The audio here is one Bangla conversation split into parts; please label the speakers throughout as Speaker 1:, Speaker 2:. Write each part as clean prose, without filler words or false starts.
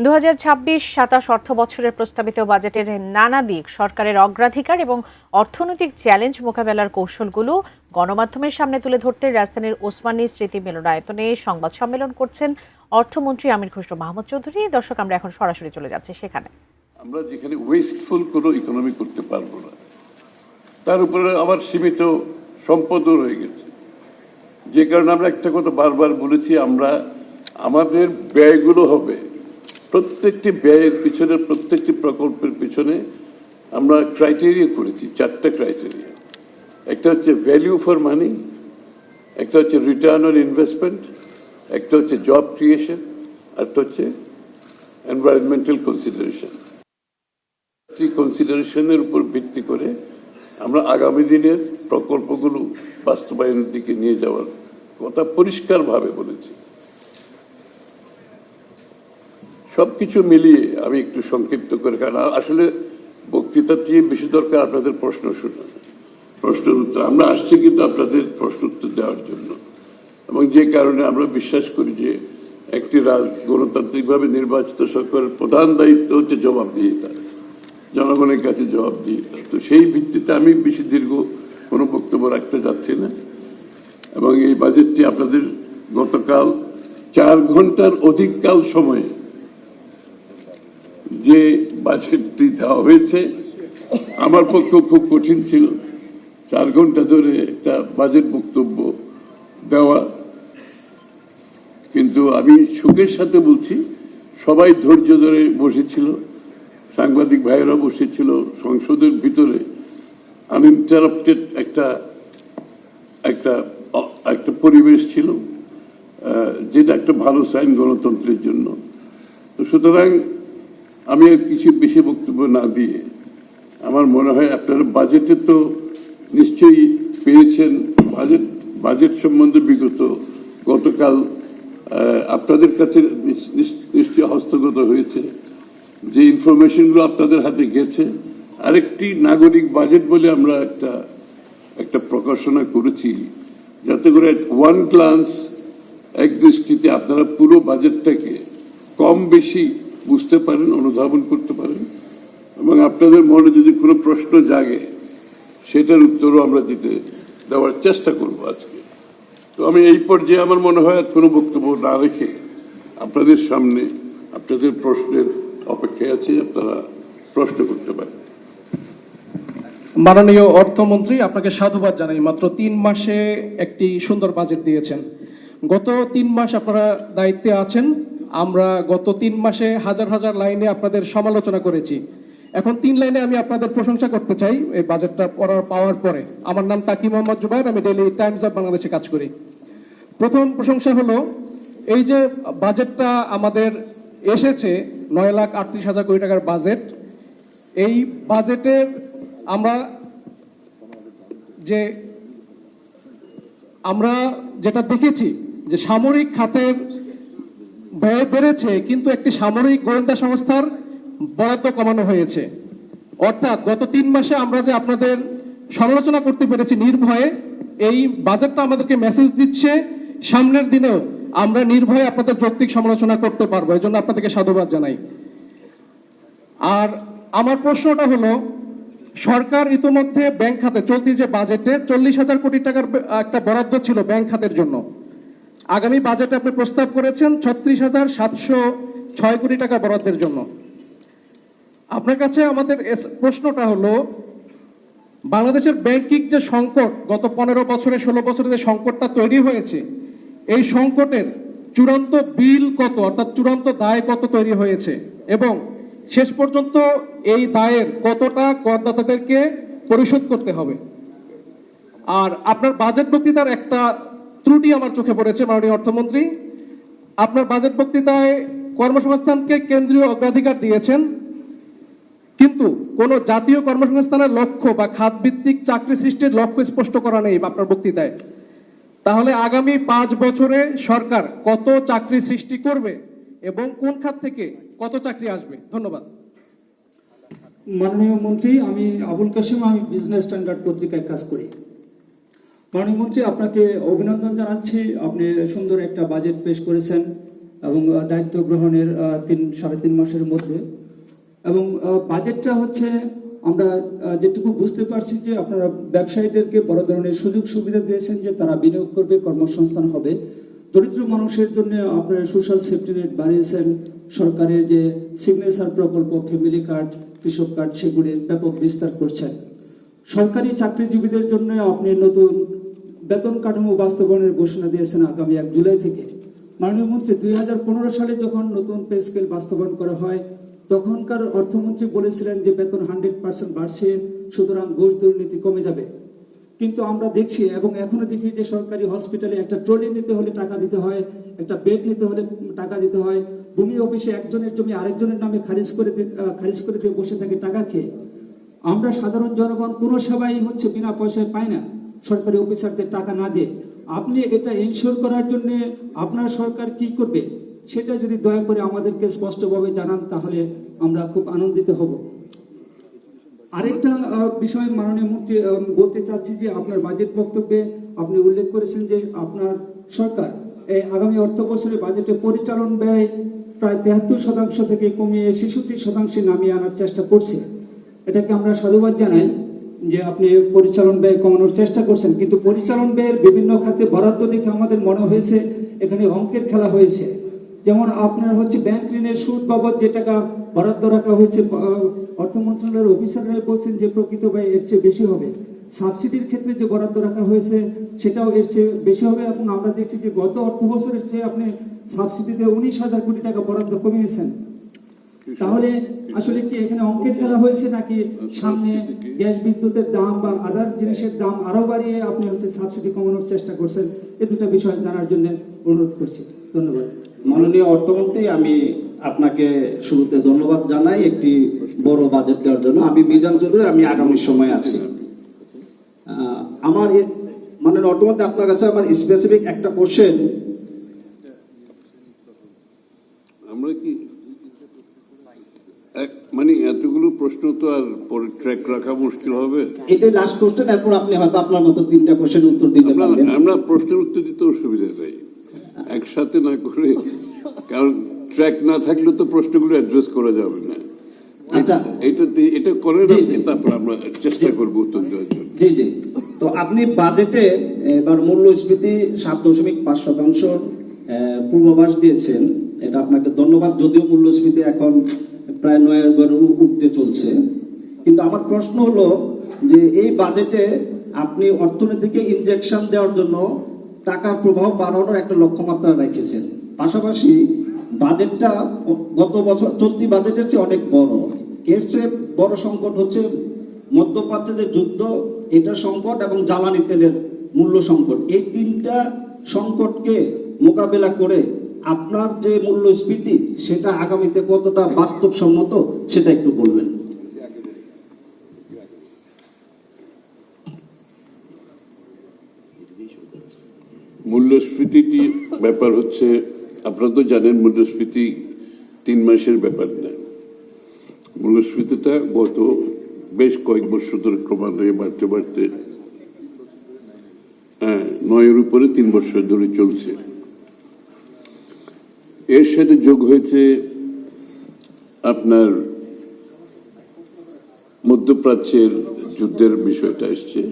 Speaker 1: ২০২৬-২৭ অর্থ বছরের প্রস্তাবিত বাজেটের নানা দিক, সরকারের অগ্রাধিকার এবং অর্থনৈতিক চ্যালেঞ্জ মোকাবেলার কৌশলগুলো গণমাধ্যমের সামনে তুলে ধরতে রাজধানীর ওসমানী স্মৃতি মিলনায়তনে সংবাদ সম্মেলন করছেন অর্থমন্ত্রী আমির খসরু মাহমুদ চৌধুরী। দর্শক, আমরা এখন সরাসরি চলে যাচ্ছি সেখানে।
Speaker 2: আমরা যেখানে ওয়েস্টফুল কোনো ইকোনমি করতে পারবো না, তার উপরে আবার সীমিত সম্পদও রয়ে গেছে, যে কারণে আমরা একটা কথা বারবার বলেছি, আমরা আমাদের ব্যয়গুলো হবে প্রত্যেকটি ব্যয়ের পিছনে, প্রত্যেকটি প্রকল্পের পিছনে আমরা ক্রাইটেরিয়া করেছি, 4টা ক্রাইটেরিয়া। একটা হচ্ছে ভ্যালু ফর মানি, একটা হচ্ছে রিটার্ন অন ইনভেস্টমেন্ট, একটা হচ্ছে জব ক্রিয়েশন, একটা হচ্ছে এনভায়রনমেন্টাল কনসিডারেশন। কনসিডারেশনের উপর ভিত্তি করে আমরা আগামী দিনের প্রকল্পগুলো বাস্তবায়নের দিকে নিয়ে যাওয়ার কথা পরিষ্কারভাবে বলেছি। সবকিছু মিলিয়ে আমি একটু সংক্ষিপ্ত করে, কারণ আসলে বক্তৃতার চেয়ে বেশি দরকার আপনাদের প্রশ্ন শোনা, প্রশ্নের উত্তর। আমরা আসছি কিন্তু আপনাদের প্রশ্ন উত্তর দেওয়ার জন্য, এবং যে কারণে আমরা বিশ্বাস করি যে একটি গণতান্ত্রিকভাবে নির্বাচিত সরকারের প্রধান দায়িত্ব হচ্ছে জবাবদিহিতা, জনগণের কাছে জবাবদিহিতা। তো সেই ভিত্তিতে আমি বেশি দীর্ঘ কোনো বক্তব্য রাখতে যাচ্ছি না, এবং এই বাজেটটি আপনাদের গতকাল 4 ঘন্টার অধিক কাল সময়ে যে বাজেটটি দেওয়া হয়েছে, আমার পক্ষে খুব কঠিন ছিল 4 ঘন্টা ধরে একটা বাজেট বক্তব্য দেওয়া। কিন্তু আমি সুখের সাথে বলছি, সবাই ধৈর্য ধরে বসেছিল, সাংবাদিক ভাইয়েরা বসেছিল, সংসদের ভিতরে আনইন্টারাপ্টেড একটা একটা একটা পরিবেশ ছিল, যেটা একটা ভালো সাইন গণতন্ত্রের জন্য। তো সুতরাং আমি আর কিছু বেশি বক্তব্য না দিয়ে, আমার মনে হয় আপনারা বাজেটে তো নিশ্চয়ই পেয়েছেন, বাজেট সম্বন্ধে গতকাল আপনাদের কাছে নিশ্চয়ই হস্তগত হয়েছে, যে ইনফরমেশনগুলো আপনাদের হাতে গেছে। আরেকটি নাগরিক বাজেট বলে আমরা একটা প্রকাশনা করেছি, যাতে করে ওয়ান গ্লান্স, এক দৃষ্টিতে আপনারা পুরো বাজেটটাকে কম বেশি বুঝতে পারেন, অনুধাবন করতে পারেন, এবং আপনাদের মনে যদি কোনো প্রশ্ন জাগে সেটার উত্তরও আমরা দেওয়ার চেষ্টা করব আজকে। তো আমি এই পর্যায়ে আমার মনে হয় কোনো বক্তব্য না রেখে আপনাদের সামনে আপনাদের প্রশ্নের অপেক্ষায় আছে, আপনারা প্রশ্ন করতে পারেন।
Speaker 3: মাননীয় অর্থমন্ত্রী, আপনাকে সাধুবাদ জানাই। মাত্র 3 মাসে একটি সুন্দর বাজেট দিয়েছেন। গত 3 মাস আপনারা দায়িত্বে আছেন, আমরা গত 3 মাসে হাজার হাজার লাইনে আপনাদের সমালোচনা করেছি। এখন 3 লাইনে আমি আপনাদের প্রশংসা করতে চাই এই বাজেটটা পাওয়ার পরে। আমার নাম তাকি মোহাম্মদ জুবাইর, আমি ডেইলি টাইমস অফ বাংলাদেশে কাজ করি। প্রথম প্রশংসা হলো এই যে বাজেটটা আমাদের এসেছে, 9,38,000 কোটি টাকার বাজেট। এই বাজেটের আমরা যেটা দেখেছি যে সামরিক খাতের ব্যয় বেড়েছে, কিন্তু একটি সামরিক গোয়েন্দা সংস্থার বরাদ্দ কমানো হয়েছে। অর্থাৎ গত 3 মাসে আমরা যে আপনাদের সমালোচনা করতে পেরেছি নির্ভয়ে, এই বাজেটটা আমাদেরকে মেসেজ দিচ্ছে সামনের দিনেও আমরা নির্ভয়ে আপনাদের যৌক্তিক সমালোচনা করতে পারবো। এই জন্য আপনাদেরকে সাধুবাদ জানাই। আর আমার প্রশ্নটা হলো, সরকার ইতিমধ্যে ব্যাংক খাতে চলতি যে বাজেটে 40,000 কোটি টাকার একটা বরাদ্দ ছিল ব্যাংক খাতের জন্য। আগামী বাজেটে আপনি প্রস্তাব করেছেন 36,706 কোটি টাকা বরাদ্দের জন্য। আপনার কাছে আমাদের প্রশ্নটা হলো, বাংলাদেশের ব্যাংকিং যে সংকট, গত 15 বছরে 16 বছরে যে সংকটটা তৈরি হয়েছে, এই সংকটের চূড়ান্ত বিল কত, অর্থাৎ চূড়ান্ত দায় কত তৈরি হয়েছে, এবং শেষ পর্যন্ত এই দায়ের কতটা করদাতাদেরকে পরিশোধ করতে হবে। আর আপনার বাজেট বক্তৃতার একটা ত্রুটি আমার চোখে পড়েছে মাননীয় অর্থমন্ত্রী। আপনার বাজেট বক্তৃতায় কর্মসংস্থানকে কেন্দ্রীয় অগ্রাধিকার দিয়েছেন, কিন্তু কোন জাতীয় কর্মসংস্থানের লক্ষ্য বা খাতভিত্তিক চাকরি সৃষ্টির লক্ষ্য স্পষ্ট করা নেই আপনার বক্তৃতায়। তাহলে আগামী 5 বছরে সরকার কত চাকরি সৃষ্টি করবে এবং কোন খাত থেকে কত চাকরি আসবে? ধন্যবাদ।
Speaker 4: মাননীয় মন্ত্রী, আমি আবুল কাসিম, আমি বিজনেস স্ট্যান্ডার্ড পত্রিকায় কাজ করি। মাননীয় মন্ত্রী, আপনাকে অভিনন্দন জানাচ্ছি। আপনি সুন্দর একটা বাজেট পেশ করেছেন। এবং দায়িত্ব গ্রহণের 3-3.5 মাসের মধ্যে। এবং বাজেটটা হচ্ছে আমরা যেটুকু বুঝতে পারছি যে আপনারা ব্যবসায়ীদেরকে বড় ধরনের সুযোগ সুবিধা দিয়েছেন যে তারা বিনিয়োগ করবে, কর্মসংস্থান হবে। দরিদ্র মানুষের জন্য আপনারা সোশ্যাল সেফটি নেট বাড়িয়েছেন, সরকারের যে সিগনেচার প্রকল্প, ফ্যামিলি কার্ড, কৃষক কার্ড, সেগুলির ব্যাপক বিস্তার করছেন। সরকারি চাকরিজীবীদের জন্য আপনি নতুন বেতন কাঠামো বাস্তবায়নের ঘোষণা দিয়েছেন আগামী 1 জুলাই থেকে। মাননীয় মন্ত্রী, 2015 সালে যখন নতুন পে স্কেল বাস্তবায়ন করা হয় তখনকার অর্থমন্ত্রী বলেছিলেন যে বেতন 100% বাড়ছে, সুতরাং ঘুষ দুর্নীতি কমে যাবে। কিন্তু আমরা দেখছি এবং এখনো দেখি যে সরকারি হসপিটালে একটা ট্রলি নিতে হলে টাকা দিতে হয়, একটা বেড নিতে হলে টাকা দিতে হয়, ভূমি অফিসে একজনের জমি আরেকজনের নামে খারিজ করে দিয়ে বসে থাকে টাকা খেয়ে। আমরা সাধারণ জনগণ কোনো সেবাই হচ্ছে বিনা পয়সায় পাই না সরকারি অফিসারদের টাকা না দিয়ে। আপনি এটা এনশিওর করার জন্য আপনার সরকার কি করবে সেটা যদি দয়া করে আমাদেরকে স্পষ্টভাবে জানান তাহলে আমরা খুব আনন্দিত হব। আরেকটা বিষয় মাননীয় মন্ত্রী বলতে চাচ্ছি যে আপনার বাজেট বক্তব্যে আপনি উল্লেখ করেছেন যে আপনার সরকার এই আগামী অর্থ বছরে বাজেটে পরিচালন ব্যয় প্রায় 73% থেকে কমিয়ে 66% নামিয়ে আনার চেষ্টা করছে। এটাকে আমরা সাধুবাদ জানাই যে আপনি পরিচালন ব্যয় কমানোর চেষ্টা করছেন, কিন্তু পরিচালন ব্যয়ের বিভিন্ন খাতে বরাদ্দ দেখে আমাদের মনে হয়েছে এখানে অঙ্কের খেলা হয়েছে। যেমন আপনার হচ্ছে ব্যাংক ঋণের সুদ বাবদ যে টাকা বরাদ্দ রাখা হয়েছে, অর্থ মন্ত্রণালয়ের অফিসাররা বলছেন যে প্রকৃত ব্যয় এর চেয়ে বেশি হবে। সাবসিডির ক্ষেত্রে যে বরাদ্দ রাখা হয়েছে সেটাও এর চেয়ে বেশি হবে এবং আমরা দেখছি যে গত অর্থ বছরের চেয়ে আপনি সাবসিডিতে 19,000 কোটি টাকা বরাদ্দ কমিয়েছেন। তাহলে আসলে কি এখানে অঙ্কের খেলা হয়েছে নাকি সামনে গ্যাস বিদ্যুতের দাম বা আদার জিনিসের দাম আরো বাড়িয়ে আপনি হচ্ছে সাবসিডি কমানোর চেষ্টা করছেন? এই দুটো বিষয় জানার জন্য অনুরোধ করছি। ধন্যবাদ।
Speaker 5: মাননীয় অর্থমন্ত্রী, আমি আপনাকে শুরুতে ধন্যবাদ জানাই একটি বড় বাজেট দেওয়ার জন্য। আমি মিজান চৌধুরী, আমি আগামী সময় আছি। আমার মাননীয় অর্থমন্ত্রী, আপনার কাছে আমার স্পেসিফিক একটা কোশ্চেন।
Speaker 2: আমরা কি মানে এতগুলো প্রশ্ন তো আর পরে ট্র্যাক রাখা মুশকিল হবে।
Speaker 5: এটাই লাস্ট কোশ্চেন, এরপর আপনি হয়তো আপনার মতো 3টা কোশ্চেন উত্তর দিতে পারবেন।
Speaker 2: আমরা প্রশ্নের উত্তর দিতে অসুবিধা নেই, একসাথে না করে, কারণ ট্র্যাক না থাকলে তো প্রশ্নগুলো অ্যাড্রেস করা যাবে না।
Speaker 5: আচ্ছা,
Speaker 2: এটা করে তারপর আমরা চেষ্টা করবো উত্তর দেওয়ার জন্য।
Speaker 5: জি জি। তো আপনি বাজেটে এবার মূল্যস্ফীতি 7.5% পূর্বাভাস দিয়েছেন, এটা আপনাকে ধন্যবাদ। যদিও মূল্যস্ফীতি এখন প্রায় 9 উঠতে চলছে, কিন্তু আমার প্রশ্ন হলো যে এই বাজেটে আপনি অর্থনীতিকে ইনজেকশন দেওয়ার জন্য টাকার প্রবাহ বাড়ানোর একটা লক্ষ্যমাত্রা রেখেছেন। পাশাপাশি বাজেটটা গত বছর চলতি বাজেটের চেয়ে অনেক বড়। এর চেয়ে বড় সংকট হচ্ছে মধ্যপ্রাচ্যে যে যুদ্ধ, এটা সংকট এবং জ্বালানি তেলের মূল্য সংকট। এই 3টা সংকটকে মোকাবেলা করে আপনার যে মূল্যস্ফীতি সেটা আগামীতে কতটা বাস্তবসম্মত সেটা একটু বলবেন।
Speaker 2: মূল্যস্ফীতিটি ব্যাপার হচ্ছে, আপনারা তো জানেন মূল্যস্ফীতি 3 মাসের ব্যাপার না। মূল্যস্ফীতিটা গত বেশ কয়েক বছর ধরে ক্রমান্বয়ে বাড়তে 9-এর উপরে 3 বছর ধরে চলছে। এর সাথে যোগ হয়েছে আপনার মধ্যপ্রাচ্যের যুদ্ধের বিষয়টা এসছে।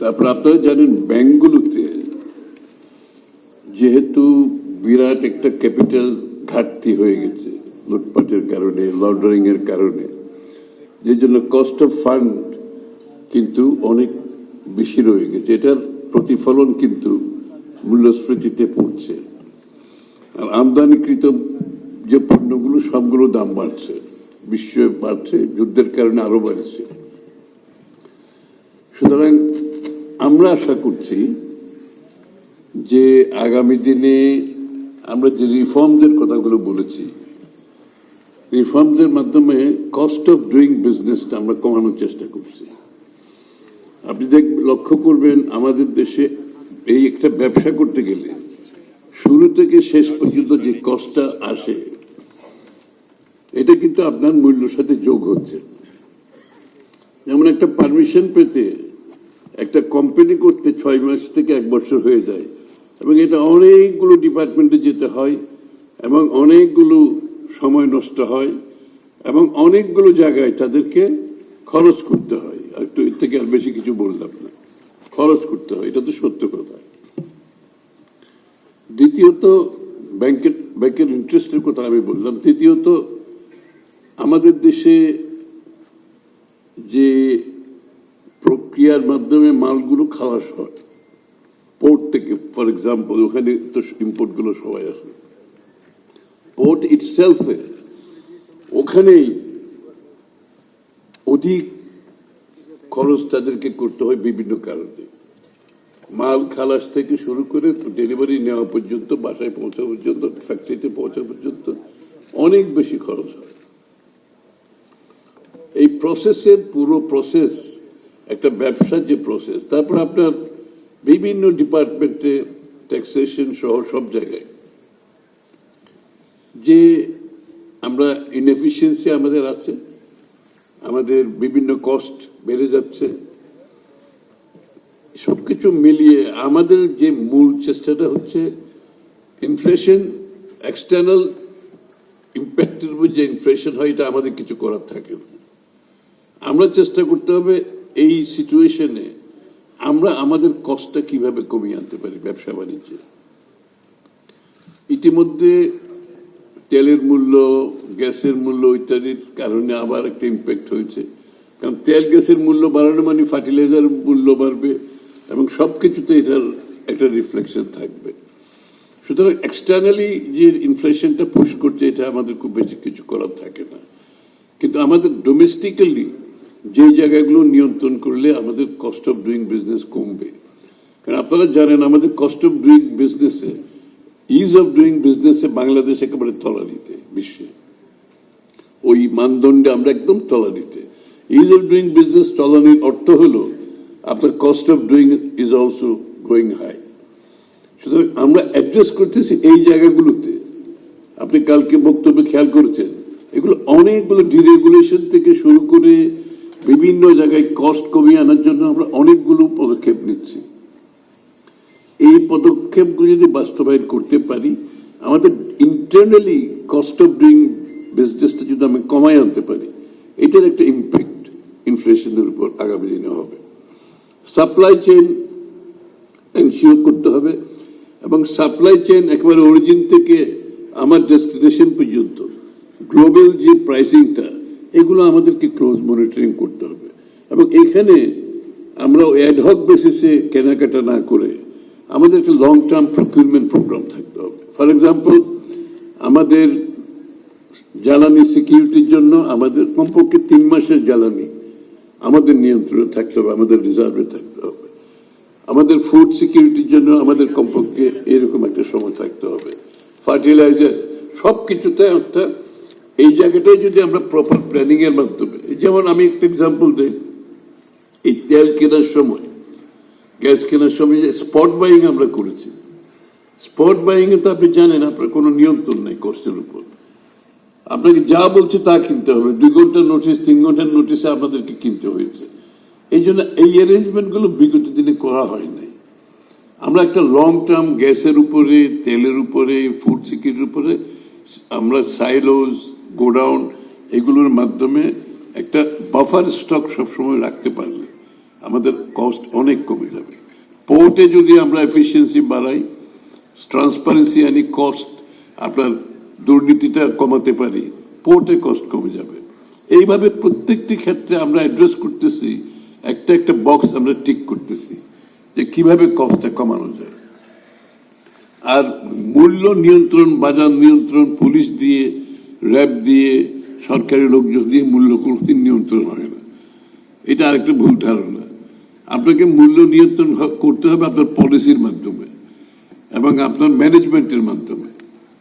Speaker 2: তারপর আপনারা জানেন ব্যাংকগুলোতে যেহেতু বিরাট একটা ক্যাপিটাল ঘাটতি হয়ে গেছে লুটপাটের কারণে, লন্ডারিং এর কারণে, যে জন্য কস্ট অফ ফান্ড কিন্তু অনেক বেশি রয়ে গেছে। এটার প্রতিফলন কিন্তু মূল্যস্ফীতিতে পড়ছে। আর আমদানিকৃত যে পণ্যগুলো সবগুলো দাম বাড়ছে, বিশ্বে বাড়ছে, যুদ্ধের কারণে আরো বাড়ছে। সুতরাং আমরা আশা করছি যে আগামী দিনে আমরা যে রিফর্মসের কথাগুলো বলেছি, রিফর্মসের মাধ্যমে কস্ট অফ ডুইং বিজনেসটা আমরা কমানোর চেষ্টা করছি। আপনি লক্ষ্য করবেন আমাদের দেশে এই একটা ব্যবসা করতে গেলে শুরু থেকে শেষ পর্যন্ত যে কস্টটা আসে এটা কিন্তু আপনার মূল্যের সাথে যোগ হচ্ছে। যেমন একটা পারমিশন পেতে একটা কোম্পানি করতে 6 মাস থেকে 1 বছর হয়ে যায়, এবং এটা অনেকগুলো ডিপার্টমেন্টে যেতে হয় এবং অনেকগুলো সময় নষ্ট হয় এবং অনেকগুলো জায়গায় তাদেরকে খরচ করতে হয়। আর একটু এর থেকে আর বেশি কিছু বললাম না, খরচ করতে হয়, এটা তো সত্য কথা। দ্বিতীয়ত ব্যাংকের ইন্টারেস্টের কথা আমি বললাম। তৃতীয়ত আমাদের দেশে যে প্রক্রিয়ার মাধ্যমে মালগুলো খালাস হয় পোর্ট থেকে, ফর এক্সাম্পল ওখানে তো ইম্পোর্ট গুলো সবাই আসে, পোর্ট ইটসেলফে ওখানেই অধিক খরচ তাদেরকে করতে হয় বিভিন্ন কারণে। মাল খালাস থেকে শুরু করে ডেলিভারি নেওয়া পর্যন্ত, বাসায় পৌঁছা পর্যন্ত, ফ্যাক্টরিতে পৌঁছা পর্যন্ত অনেক বেশি খরচ হয়। এই প্রসেসের পুরো প্রসেস একটা ব্যবসার যে প্রসেস, তারপর আপনার বিভিন্ন ডিপার্টমেন্টে ট্যাক্সেশন সহ সব জায়গায় যে আমরা ইনএফিসিয়েন্সি আমাদের আছে, আমাদের বিভিন্ন কস্ট বেড়ে যাচ্ছে, সবকিছু মিলিয়ে আমাদের যে মূল চেষ্টাটা হচ্ছে ইনফ্লেশন, এক্সটার্নাল ইম্প্যাক্টের উপর যে ইনফ্লেশন হয় এটা আমাদের কিছু করার থাকে না। আমরা চেষ্টা করতে হবে এই সিচুয়েশনে আমরা আমাদের কষ্টটা কিভাবে কমিয়ে আনতে পারি ব্যবসা বাণিজ্যে। ইতিমধ্যে তেলের মূল্য, গ্যাসের মূল্য ইত্যাদির কারণে আবার একটা ইম্প্যাক্ট হয়েছে, কারণ তেল গ্যাসের মূল্য বাড়ানো মানে ফার্টিলাইজার মূল্য বাড়বে এবং সবকিছুতে এটার একটা রিফ্লেকশন থাকবে। সুতরাং এক্সটার্নালি যে ইনফ্লেশনটা পুশ করছে এটা আমাদের খুব বেশি কিছু করার থাকে না, কিন্তু আমাদের ডোমেস্টিক্যালি যে জায়গাগুলো নিয়ন্ত্রণ করলে আমাদের কস্ট অফ ডুইং বিজনেস কমবে। কারণ আপনারা জানেন আমাদের কস্ট অফ ডুইং বিজনেসে, ইজ অফ ডুইং বিজনেসে বাংলাদেশ একেবারে তলানিতে বিশ্বে, ওই মানদণ্ডে আমরা একদম তলানিতে। ইজ অফ ডুইং বিজনেস তলানির অর্থ হলো আপনার cost of doing is also going high. সুতরাং আমরা অ্যাড্রেস করতেছি এই জায়গাগুলোতে। আপনি কালকে বক্তব্যে খেয়াল করেছেন, এগুলো অনেকগুলো ডিরেগুলেশন থেকে শুরু করে বিভিন্ন জায়গায় কস্ট কমিয়ে আনার জন্য আমরা অনেকগুলো পদক্ষেপ নিচ্ছি। এই পদক্ষেপগুলো যদি বাস্তবায়ন করতে পারি, আমাদের ইন্টারনালি কস্ট অফ ডুইং বিজনেসটা যদি আমি কমাই আনতে পারি, এটার একটা ইম্প্যাক্ট ইনফ্লেশনের উপর আগামী দিনে হবে। সাপ্লাই চেইন এনশিওর করতে হবে এবং সাপ্লাই চেইন একেবারে অরিজিন থেকে আমার ডেস্টিনেশন পর্যন্ত গ্লোবাল যে প্রাইসিংটা, এগুলো আমাদেরকে ক্লোজ মনিটরিং করতে হবে। এবং এখানে আমরা অ্যাডহক বেসিসে কেনাকাটা না করে আমাদের একটা লং টার্ম প্রকিউরমেন্ট প্রোগ্রাম থাকতে হবে। ফর এক্সাম্পল আমাদের জ্বালানি সিকিউরিটির জন্য আমাদের কমপক্ষে 3 মাসের জ্বালানি আমাদের নিয়ন্ত্রণে থাকতে হবে, আমাদের রিজার্ভে থাকতে হবে। আমাদের ফুড সিকিউরিটির জন্য আমাদের কমপক্ষে এরকম একটা সময় থাকতে হবে। ফার্টিলাইজার সবকিছুতে একটা এই জায়গাটায় যদি আমরা প্রপার প্ল্যানিং এর মাধ্যমে, যেমন আমি একটা এক্সাম্পল দিই, এই তেল কেনার সময়, গ্যাস কেনার সময় যে স্পট বাইং আমরা করেছি, স্পট বাইং এ তো আপনি জানেন আপনার কোনো নিয়ন্ত্রণ নেই কষ্টের উপর, আপনাকে যা বলছে তা কিনতে হবে। 2 ঘন্টার নোটিশ, 3 ঘন্টার নোটিশে আমাদেরকে কিনতে হয়েছে। এই জন্য এই অ্যারেঞ্জমেন্ট গুলো বিগত দিনে করা হয় নাই। আমরা একটা লং টার্ম গ্যাসের উপরে, তেলের উপরে, ফুড সিকিউরিটির উপরে আমরা সাইলোজ, গোডাউন এগুলোর মাধ্যমে একটা বাফার স্টক সবসময় রাখতে পারলে আমাদের কস্ট অনেক কমে যাবে। পোর্টে যদি আমরা এফিসিয়েন্সি বাড়াই, ট্রান্সপারেন্সি আনি, কস্ট আপনার দুর্নীতিটা কমাতে পারি, পোর্টে কস্ট কমে যাবে। এইভাবে প্রত্যেকটি ক্ষেত্রে আমরা অ্যাড্রেস করতেছি, একটা একটা বক্স আমরা টিক করতেছি যে কিভাবে কস্টটা কমানো যায়। আর মূল্য নিয়ন্ত্রণ, বাজার নিয়ন্ত্রণ পুলিশ দিয়ে, র্যাব দিয়ে, সরকারি লোকজন দিয়ে মূল্য কোনোদিন নিয়ন্ত্রণ হয় না, এটা আরেকটা ভুল ধারণা। আপনাকে মূল্য নিয়ন্ত্রণ করতে হবে আপনার পলিসির মাধ্যমে এবং আপনার ম্যানেজমেন্টের মাধ্যমে।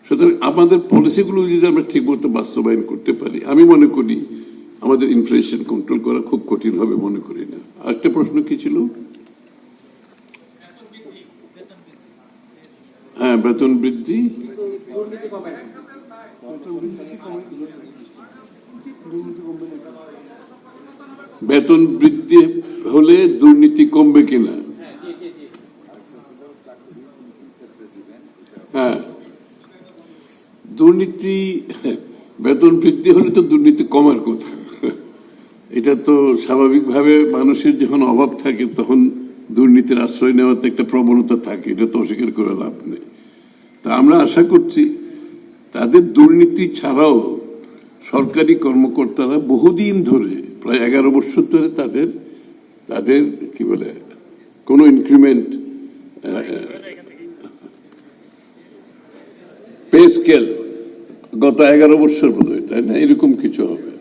Speaker 2: সুতরাং আমাদের পলিসিগুলো যদি আমরা ঠিকমতো বাস্তবায়ন করতে পারি, আমি মনে করি আমাদের ইনফ্লেশন কন্ট্রোল করা খুব কঠিন হবে মনে করি না। আরেকটা প্রশ্ন কি ছিল? হ্যাঁ, বেতন বৃদ্ধি। বেতন বৃদ্ধি হলে দুর্নীতি কমবে কিনা? হ্যাঁ, দুর্নীতি, বেতন বৃদ্ধি হলে তো দুর্নীতি কমার কথা। এটা তো স্বাভাবিকভাবে মানুষের যখন অভাব থাকে তখন দুর্নীতির আশ্রয় নেওয়াতে একটা প্রবণতা থাকে, এটা তো অস্বীকার করে লাভ নেই। তা আমরা আশা করছি তাদের দুর্নীতি ছাড়াও সরকারি কর্মকর্তারা বহুদিন ধরে, প্রায় 11 বছর ধরে তাদের কি বলে কোনো ইনক্রিমেন্ট, পে স্কেল গত 11 বছর বোধ হয়, তাই না, এরকম কিছু হবে।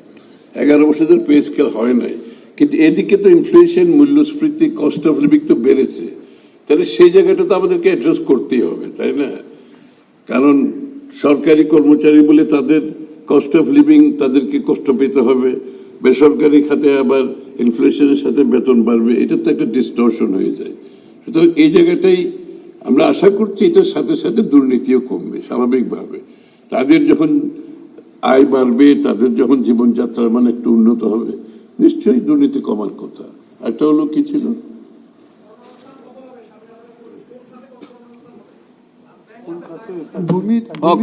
Speaker 2: 11 বছর ধরে পে স্কেল হয় নাই, কিন্তু এদিকে তো ইনফ্লেশন, মূল্যস্ফীতি, কস্ট অফ লিভিং তো বেড়েছে, তাহলে সেই জায়গাটা তো আমাদেরকে অ্যাড্রেস করতেই হবে, তাই না? কারণ সরকারি কর্মচারী বলে তাদের কস্ট অফ লিভিং, তাদেরকে কষ্ট পেতে হবে, বেসরকারি খাতে আবার ইনফ্লেশনের সাথে বেতন বাড়বে, এটা তো একটা ডিস্টরশন হয়ে যায়। সুতরাং এই জায়গাটাই আমরা আশা করছি এটার সাথে সাথে দুর্নীতিও কমবে স্বাভাবিকভাবে। তাদের যখন আয় বাড়বে, তাদের যখন জীবনযাত্রার মান একটু উন্নত হবে, নিশ্চয়ই দুর্নীতি কমার কথা। একটা হলো কি ছিল,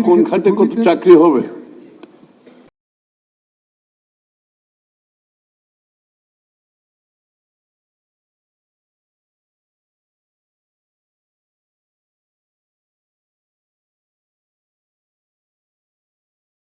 Speaker 2: কোন খাতে কত চাকরি হবে।